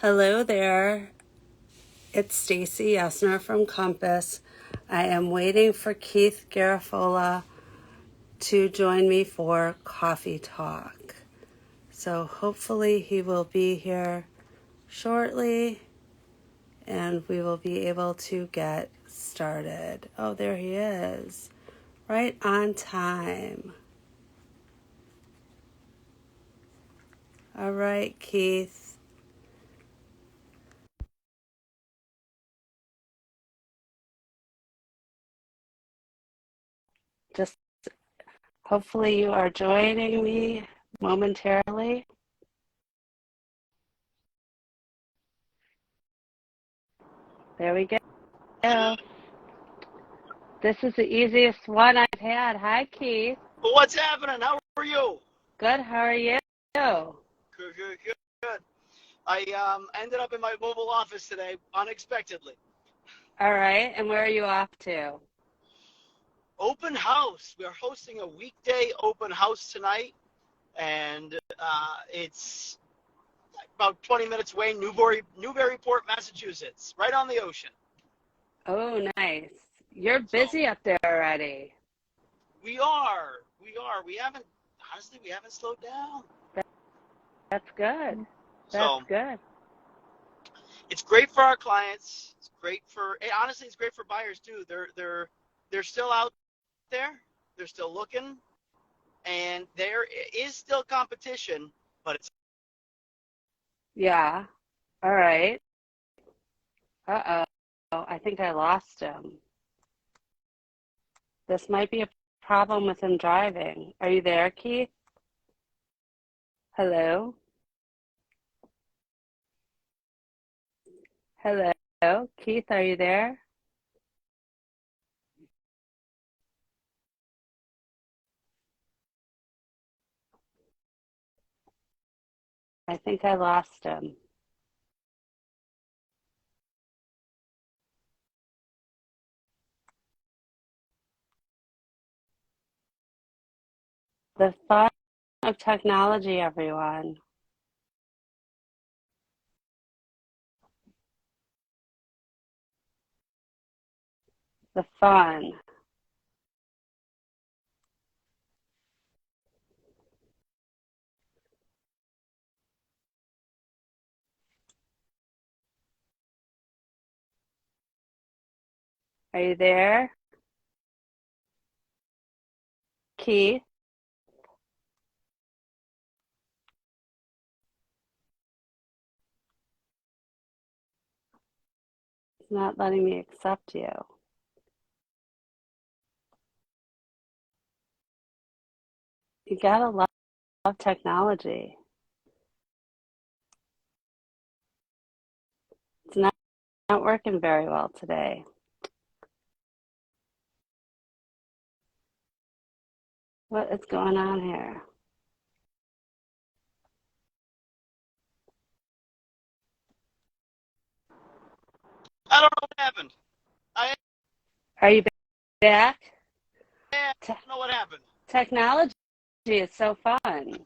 Hello there. It's Stacy Yesner from Compass. I am waiting for Keith Garafola to join me for coffee talk. So hopefully he will be here shortly and we will be able to get started. Oh, there he is. Right on time. All right, Keith. Just hopefully you are joining me momentarily. There we go. This is the easiest one I've had. Hi, Keith. Well, what's happening? How are you? Good. How are you? All Good. I ended up in my mobile office today unexpectedly. right. And where are you off to? Open house. We are hosting a weekday open house tonight, and it's about 20 minutes away, Newburyport, Massachusetts, right on the ocean. Oh, nice. You're So busy up there already. we are. We haven't slowed down. That's good. That's So good. it's great for our clients. It's great for, honestly, it's great for buyers too. They're still out there. They're still looking, and there is still competition, but it's Yeah. All right. Uh-oh. I think I lost him. This might be a problem with him driving. Are you there, Keith? Hello? Hello? Keith, are you there? I think I lost him. The fun of technology, everyone. The fun. Are you there, Keith? It's not letting me accept you. You gotta love technology. It's not working very well today. What is going on here? I don't know what happened. I Are you back? don't Te- know what happened. Technology is so fun.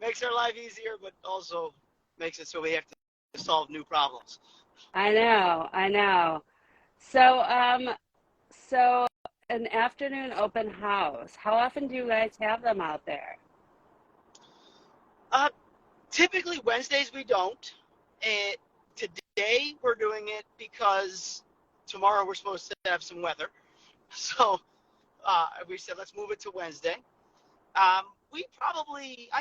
Makes our life easier, but also makes it so we have to solve new problems. I know. So an afternoon open house. How often do you guys have them out there? Uh, Typically Wednesdays we don't. And today we're doing it because tomorrow we're supposed to have some weather. So we said let's move it to Wednesday. I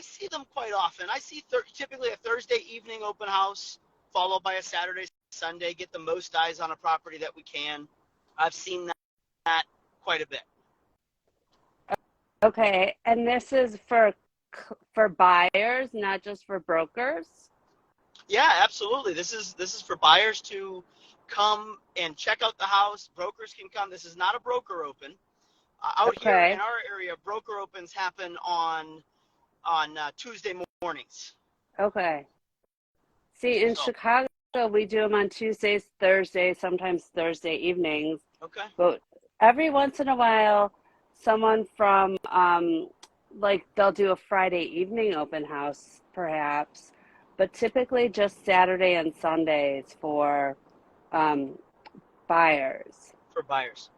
see them quite often. I see typically a Thursday evening open house followed by a Saturday, Sunday, get the most eyes on a property that we can. I've seen that quite a bit. Okay, and this is for buyers, not just for brokers? Yeah, absolutely. This is for buyers to come and check out the house. Brokers can come. This is not a broker open. Out here in Okay. our area, broker opens happen on Tuesday mornings. Okay. See, in So Chicago, we do them on Tuesdays, Thursdays, sometimes Thursday evenings. okay. But every once in a while, someone from, like, they'll do a Friday evening open house, perhaps, but typically just Saturday and Sundays for um, buyers. for buyers.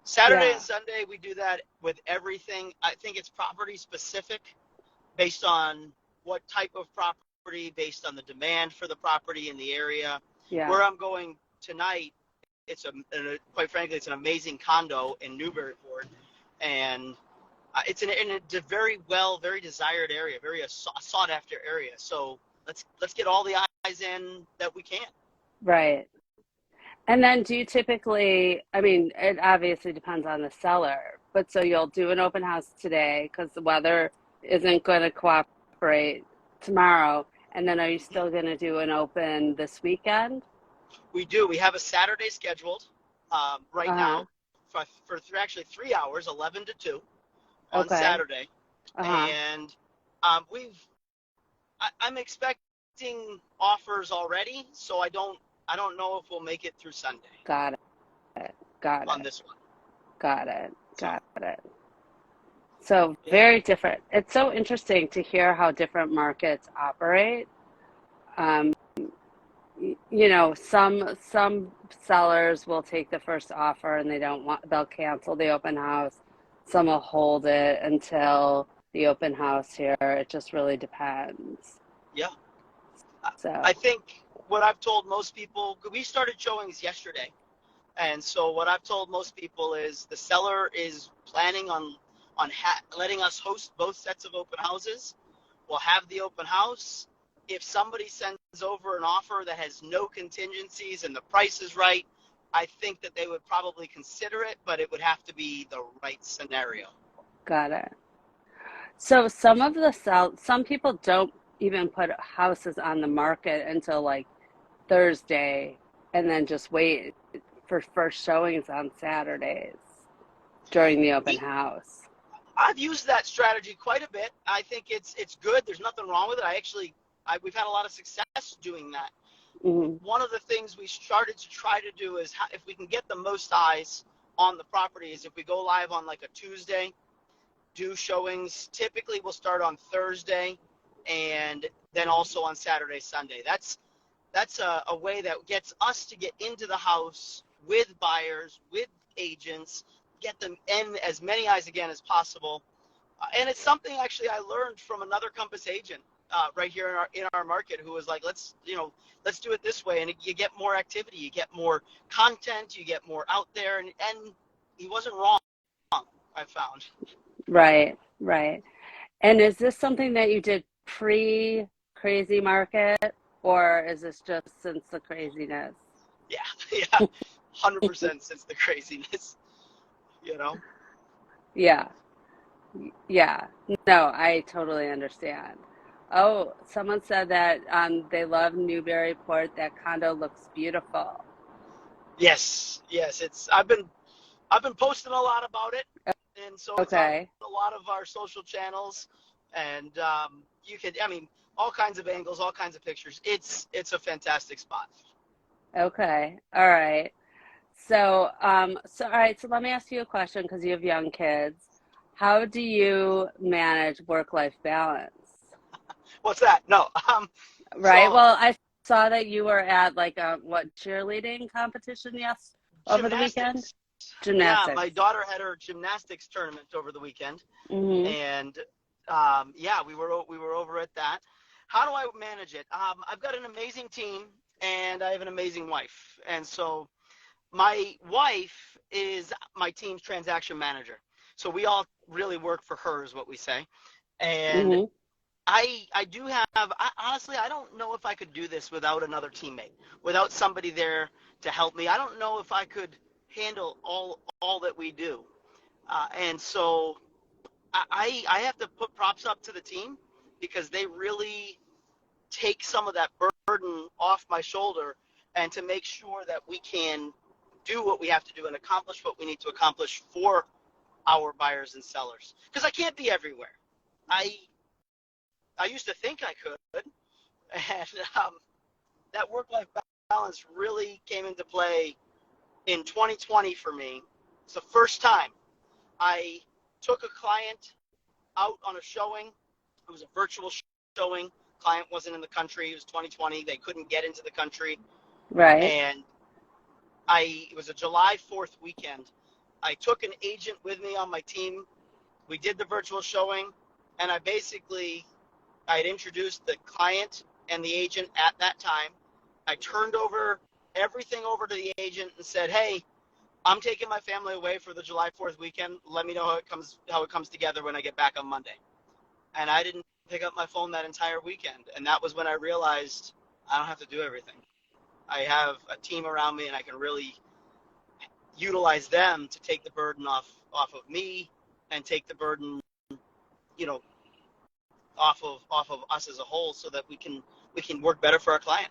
Saturday and Yeah, Sunday, we do that with everything. I think it's property specific based on what type of property, based on the demand for the property in the area. yeah, Where I'm going tonight, it's quite frankly, it's an amazing condo in Newburyport, and it's a very desired area, very sought after area. So let's get all the eyes in that we can. right. And then do you typically, I mean, it obviously depends on the seller, but so you'll do an open house today because the weather isn't going to cooperate tomorrow. And then are you still going to do an open this weekend? We do. We have a Saturday scheduled right Uh-huh. now for actually 3 hours, 11 to 2 on Okay. Saturday, Uh-huh. and we've I'm expecting offers already, so I don't know if we'll make it through Sunday Got it. Got on it. this one. Got it. So Got it. So yeah, very different. It's so interesting to hear how different markets operate. Um, some sellers will take the first offer and they'll cancel the open house. Some will hold it until the open house here. It just really depends. yeah. I So, think what I've told most people, we started showings yesterday. And so what I've told most people is the seller is planning on letting us host both sets of open houses. We'll have the open house. If somebody sends over an offer that has no contingencies and the price is right, I think that they would probably consider it, but it would have to be the right scenario. got it. So some people don't even put houses on the market until like Thursday and then just wait for first showings on Saturdays during the open house. I've used that strategy quite a bit. I think it's good. There's nothing wrong with it. We've had a lot of success doing that. Hmm. One of the things we started to try to do is if we can get the most eyes on the property is if we go live on like a Tuesday, do showings. Typically, we'll start on Thursday and then also on Saturday, Sunday. That's a way that gets us to get into the house with buyers, with agents, get them in as many eyes again as possible. And it's something actually I learned from another Compass agent right here in our market who was like, let's do it this way, and you get more activity, you get more content, you get more out there, and he wasn't wrong. I found. Right, right. And is this something that you did pre-crazy market, or is this just since the craziness? Yeah, yeah, 100% since the craziness, you know. Yeah, yeah. No, I totally understand. Oh, someone said that they love Newburyport. That condo looks beautiful. Yes, yes. I've been posting a lot about it, and so it's on Okay, a lot of our social channels, and you could, I mean, all kinds of angles, all kinds of pictures. It's a fantastic spot. okay, all right. So all right, so let me ask you a question because you have young kids. How do you manage work-life balance? What's that? No, Right. so Well, I saw that you were at like a what cheerleading competition over the weekend? gymnastics. Yeah, my Gymnastics. daughter had her gymnastics tournament over the weekend, Mm-hmm. and yeah, we were over at that. How do I manage it? I've got an amazing team, and I have an amazing wife, and so my wife is my team's transaction manager. So we all really work for her, is what we say. And Mm-hmm. I do have, honestly, I don't know if I could do this without another teammate, without somebody there to help me. I don't know if I could handle all that we do. And so I have to put props up to the team because they really take some of that burden off my shoulder and to make sure that we can do what we have to do and accomplish what we need to accomplish for our buyers and sellers. Because I can't be everywhere. I I used to think I could, and that work-life balance really came into play in 2020 for me. It's the first time I took a client out on a showing. It was a virtual showing. client wasn't in the country. It was 2020. They couldn't get into the country. Right. And it was a July 4th weekend. I took an agent with me on my team. We did the virtual showing, and I had introduced the client and the agent at that time. I turned everything over to the agent and said, hey, I'm taking my family away for the July 4th weekend. Let me know how it comes together when I get back on Monday. And I didn't pick up my phone that entire weekend. And that was when I realized I don't have to do everything. I have a team around me, and I can really utilize them to take the burden off of me and take the burden, off of us as a whole, so that we can work better for our client.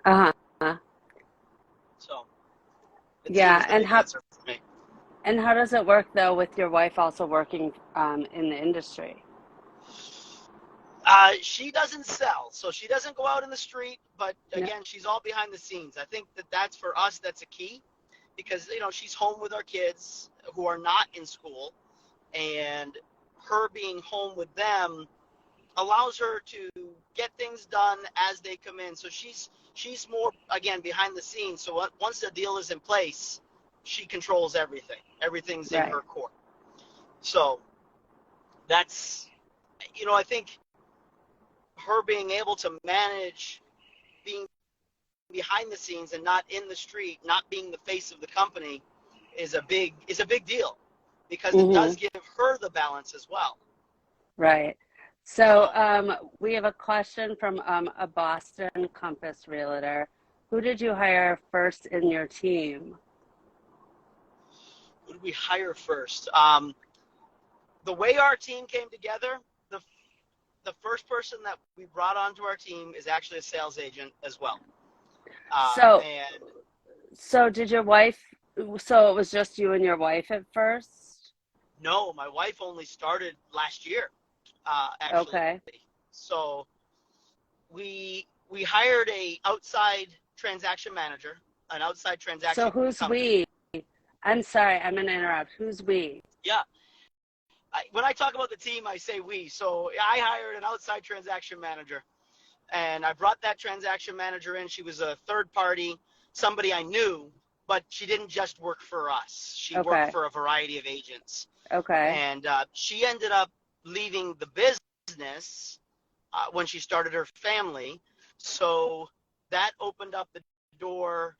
Uh-huh. So the team Yeah, is the big answer for me. and how does it work though with your wife also working in the industry? She doesn't sell, so she doesn't go out in the street, but No. again, she's all behind the scenes. I think that's for us, that's a key, because she's home with our kids who are not in school, and her being home with them allows her to get things done as they come in. So she's more, again, behind the scenes. So once the deal is in place, she controls everything. Everything's in Right. her court. So that's, I think her being able to manage being behind the scenes and not in the street, not being the face of the company, is a big deal, because it does give her the balance as well. Right. So we have a question from a Boston Compass realtor. Who did you hire first in your team? Who did we hire first? The way our team came together, the first person that we brought onto our team is actually a sales agent as well. So did your wife, so it was just you and your wife at first? No, my wife only started last year, actually. Okay. So we hired a outside transaction manager, an outside transaction So who's company. we? I'm sorry, I'm going to interrupt. Who's we? Yeah. When I talk about the team, I say we. So I hired an outside transaction manager, and I brought that transaction manager in. She was a third party, somebody I knew, but she didn't just work for us. She worked for a variety of agents. Okay. And she ended up leaving the business when she started her family. So that opened up the door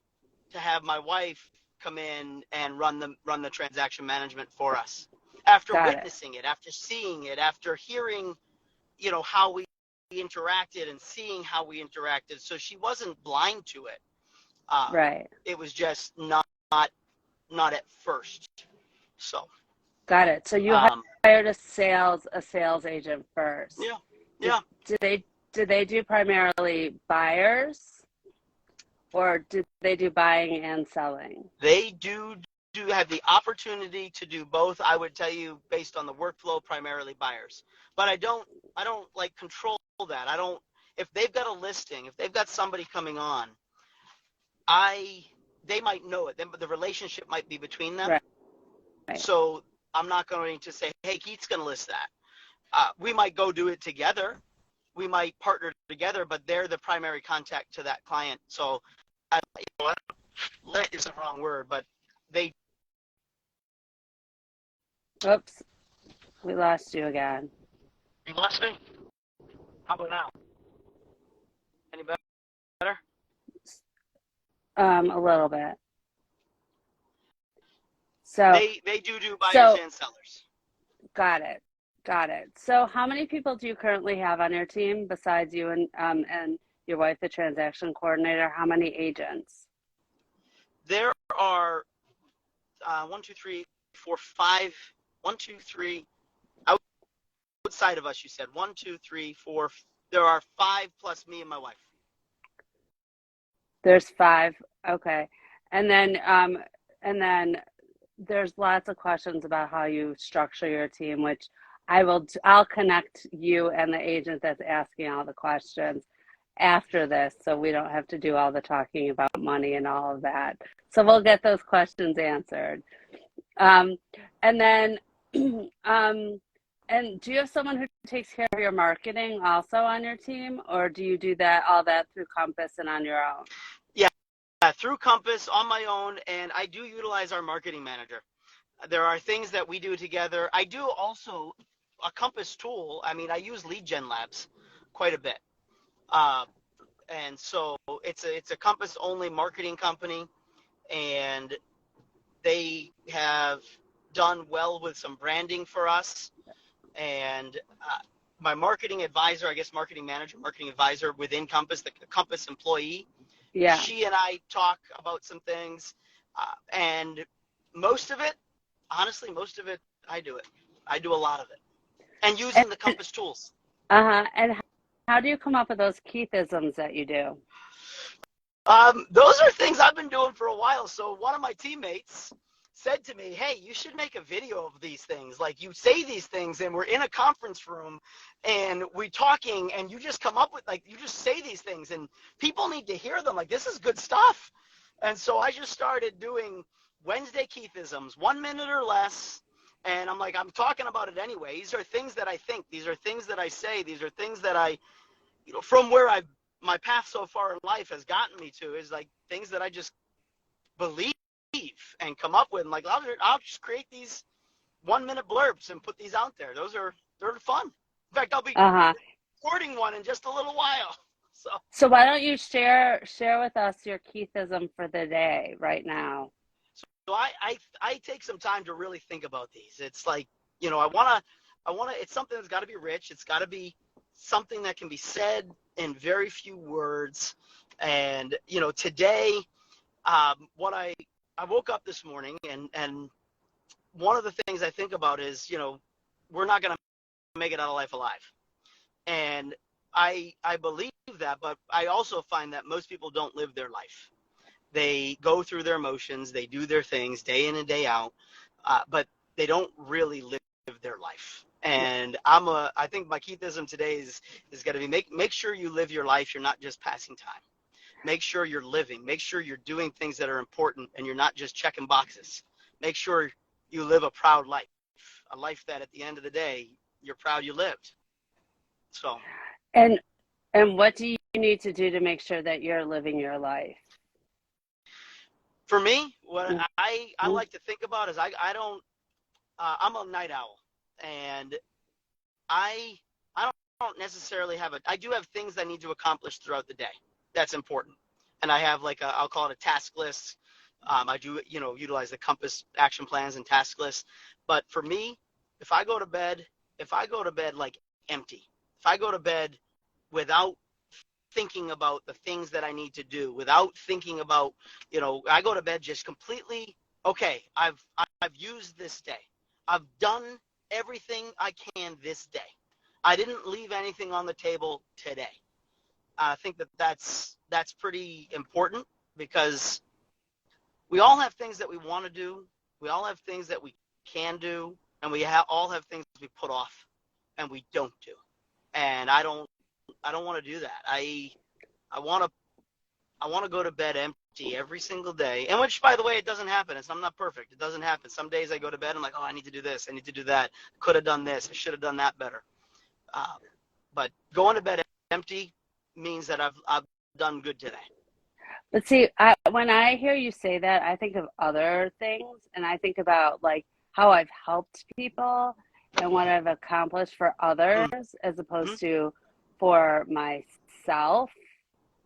to have my wife come in and run the transaction management for us. After witnessing it, after seeing it, after hearing, how we interacted and seeing how we interacted. So she wasn't blind to it. Right. It was just not at first. So. Got it. So you hired a sales agent first. Yeah. Yeah. Did they do primarily buyers, or did they do buying and selling? They do have the opportunity to do both. I would tell you, based on the workflow, primarily buyers. But I don't like control that. If they've got a listing, if they've got somebody coming on, they might know it. The relationship might be between them. Right. So I'm not going to say, hey, Keith's going to list that. We might go do it together. We might partner together, but they're the primary contact to that client. So let is the wrong word, but they. Oops, we lost you again. You lost me? How about now? Any better? A little bit. So they do buyers and sellers. Got it. So how many people do you currently have on your team besides you and your wife, the transaction coordinator? How many agents? There are 1, 2, 3, 4, 5. 1, 2, 3 outside of us. You said 1, 2, 3, 4. There are 5 plus me and my wife. There's 5. Okay, and then there's lots of questions about how you structure your team, which I'll connect you and the agent that's asking all the questions after this, so we don't have to do all the talking about money and all of that. So we'll get those questions answered. And then And do you have someone who takes care of your marketing also on your team, or do you do that all that through Compass and on your own? Yeah, through Compass on my own, and I do utilize our marketing manager. There are things that we do together. I do also a Compass tool. I mean, I use Lead Gen Labs quite a bit. Uh, and so it's a Compass only marketing company, and they have done well with some branding for us. And my marketing advisor, I guess marketing manager, marketing advisor within Compass, the Compass employee, Yeah. she and I talk about some things, and most of it, honestly, most of it, I do it. I do a lot of it, and using the And Compass tools. and how do you come up with those Keithisms that you do? Those are things I've been doing for a while. So one of my teammates said to me, "Hey, you should make a video of these things. Like you say these things, and we're in a conference room, and we're talking, and you just come up with like you just say these things, and people need to hear them. Like this is good stuff." And so I just started doing Wednesday Keithisms, 1 minute or less. And I'm like, I'm talking about it anyway. These are things that I think. These are things that I say. These are things that I, from where my path so far in life has gotten me to is like things that I just believe and come up with. And like, I'll just create these 1 minute blurbs and put these out there. They're fun. In fact, I'll be Uh-huh. recording one in just a little while. So, So why don't you share with us your Keithism for the day right now? so I take some time to really think about these. It's like, I wanna, it's something that's got to be rich. It's got to be something that can be said in very few words. And, today, what I woke up this morning and one of the things I think about is, we're not going to make it out of life alive. And I believe that, but I also find that most people don't live their life. They go through their emotions, they do their things day in and day out, but they don't really live their life. And I think my Keithism today is going to be make sure you live your life. You're not just passing time. Make sure you're living. Make sure you're doing things that are important and you're not just checking boxes. Make sure you live a proud life, a life that at the end of the day, you're proud you lived. So And and what do you need to do to make sure that you're living your life? for me, what I Mhm. like to think about is I don't, I'm a night owl, and I I don't necessarily I do have things I need to accomplish throughout the day. That's important. And I have like I'll call it a task list. I do, utilize the Compass action plans and task lists. But for me, if I go to bed, if I go to bed like empty, if I go to bed without thinking about the things that I need to do, without thinking about, I go to bed just completely, okay, I've used this day. I've done everything I can this day. I didn't leave anything on the table today. I think that's pretty important because we all have things that we want to do. We all have things that we can do, and we all have things we put off and we don't do. And I don't want to do that. I want to I want to go to bed empty every single day. And which, by the way, it doesn't happen. I'm not perfect. It doesn't happen. Some days I go to bed, I'm like, oh, I need to do this. I need to do that. Could have done this. I should have done that better. Um, but going to bed empty means that I've done good today. But see, when I hear you say that, I think of other things, and I think about like how I've helped people and what I've accomplished for others as Mm-hmm. opposed to for myself.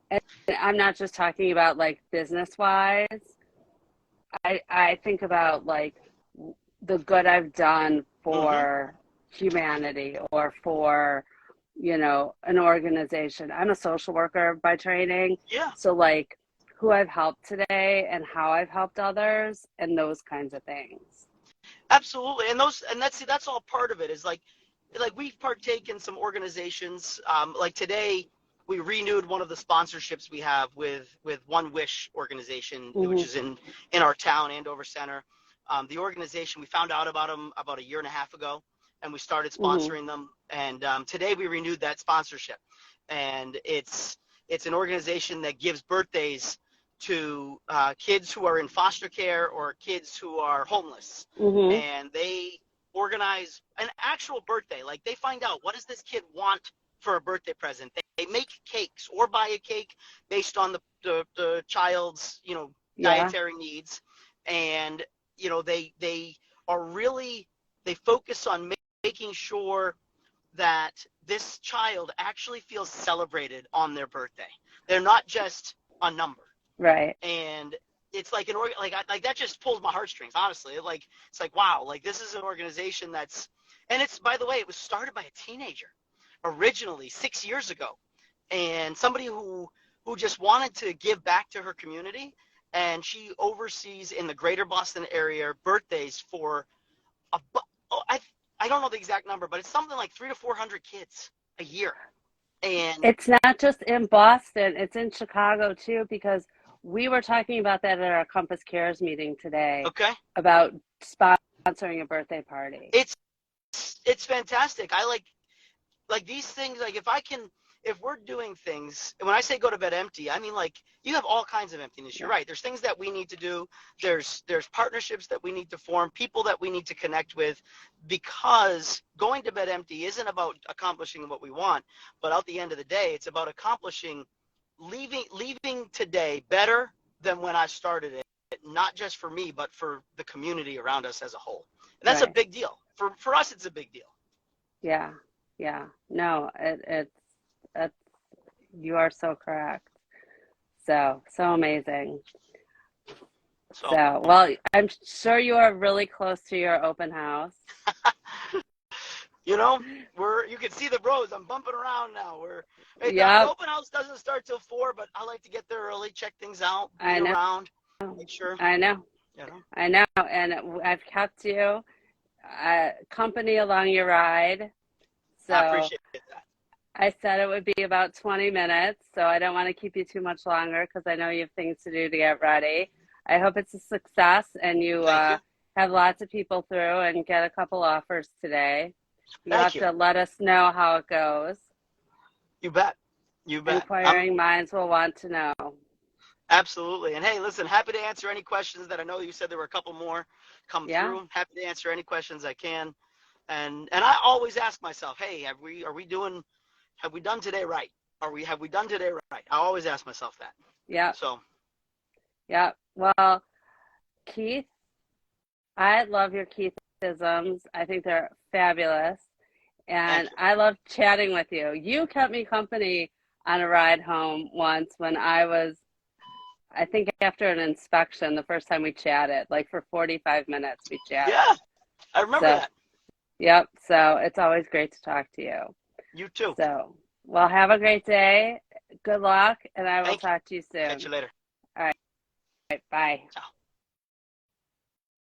And I'm not just talking about like business wise. I think about like the good I've done Mm-hmm. for humanity or for, an organization. I'm a social worker by training. Yeah, So like who I've helped today and how I've helped others and those kinds of things. absolutely. And that's all part of it. Is like we partake in some organizations. Like today, we renewed one of the sponsorships we have with One Wish organization, which Hmm. is in our town, Andover Center. The organization, we found out about them about a year and a half ago, and we started Hmm. sponsoring them. And today we renewed that sponsorship, and it's an organization that gives birthdays to kids who are in foster care or kids who are homeless, Hmm. and they organize an actual birthday. Like they find out, what does this kid want for a birthday present? They make cakes or buy a cake based on the child's, Yeah. dietary needs. And, they are really, they focus on making sure that this child actually feels celebrated on their birthday. They're not just a number. Right. And it's like like that just pulls my heartstrings, honestly. It's like, wow, like this is an organization and it's, by the way, it was started by a teenager originally 6 years ago, and somebody who just wanted to give back to her community. And she oversees in the greater Boston area birthdays for I don't know the exact number, but it's something like 300 to 400 kids a year. And it's not just in Boston, it's in Chicago too, because we were talking about that at our Compass Cares meeting today, okay, about sponsoring a birthday party. It's fantastic. I like these things. Like if we're doing things, and when I say go to bed empty, I mean, like, you have all kinds of emptiness. You're right. There's things that we need to do. There's partnerships that we need to form, people that we need to connect with, because going to bed empty isn't about accomplishing what we want, but at the end of the day, it's about leaving today better than when I started it, not just for me, but for the community around us as a whole. And that's a big deal. For us, it's a big deal. Yeah. No, it's you are so correct. So amazing. So, well, I'm sure you are really close to your open house. You can see the bros. I'm bumping around now. The open house doesn't start till 4, but I like to get there early, check things out, be around, make sure. I know. I know, and I've kept you company along your ride. So I appreciate that. I said it would be about 20 minutes, so I don't want to keep you too much longer because I know you have things to do to get ready. I hope it's a success and you have lots of people through and get a couple offers today. You'll have to let us know how it goes. You bet. Inquiring minds will want to know. Absolutely. And hey, listen, happy to answer any questions that I know you said there were a couple more come through. Happy to answer any questions I can. And I always ask myself, hey, have we done today right? Have we done today right? I always ask myself that. Yeah. So. Yeah. Well, Keith, I love your Keithisms. I think they're fabulous. And I love chatting with you. You kept me company on a ride home once when I think after an inspection, the first time we chatted, like for 45 minutes we chatted. Yeah, I remember that. Yep. So it's always great to talk to you. You too. So, well, have a great day. Good luck, and I will talk to you soon. Catch you later. All right. Bye. Ciao.